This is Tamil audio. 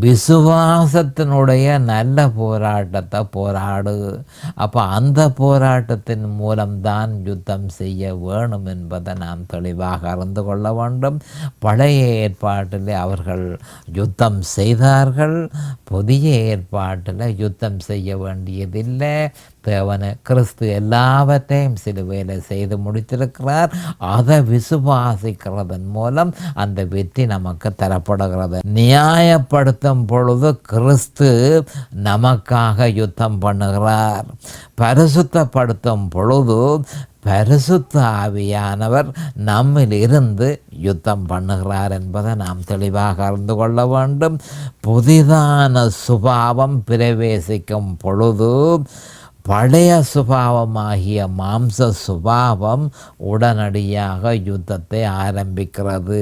விசுவாசத்தினுடைய நல்ல போராட்டத்தை போராடு. அப்போ அந்த போராட்டத்தின் மூலம்தான் யுத்தம் செய்ய வேணும் என்பதை நாம் தெளிவாக அறிந்து கொள்ள வேண்டும். பழைய ஏற்பாட்டில் அவர்கள் யுத்தம் செய்தார்கள், புதிய ஏற்பாட்டில் யுத்தம் செய்ய வேண்டியதில்லை. தேவன கிறிஸ்து எல்லாவற்றையும் சிலுவையில் செய்து முடித்திருக்கிறார். அதை விசுவாசிக்கிறதன் மூலம் அந்த வெற்றி நமக்கு தரப்படுகிறது. நியாயப்படுத்தும் பொழுது கிறிஸ்து நமக்காக யுத்தம் பண்ணுகிறார். பரிசுத்தப்படுத்தும் பொழுது பரிசுத்த ஆவியானவர் நம்மில் இருந்து யுத்தம் பண்ணுகிறார் என்பதை நாம் தெளிவாக அறிந்து கொள்ள வேண்டும். புதிதான சுபாவம் பிரவேசிக்கும் பொழுது பழைய சுபாவமாகிய மாம்ச சுபாவம் உடனடியாக யுத்தத்தை ஆரம்பிக்கிறது.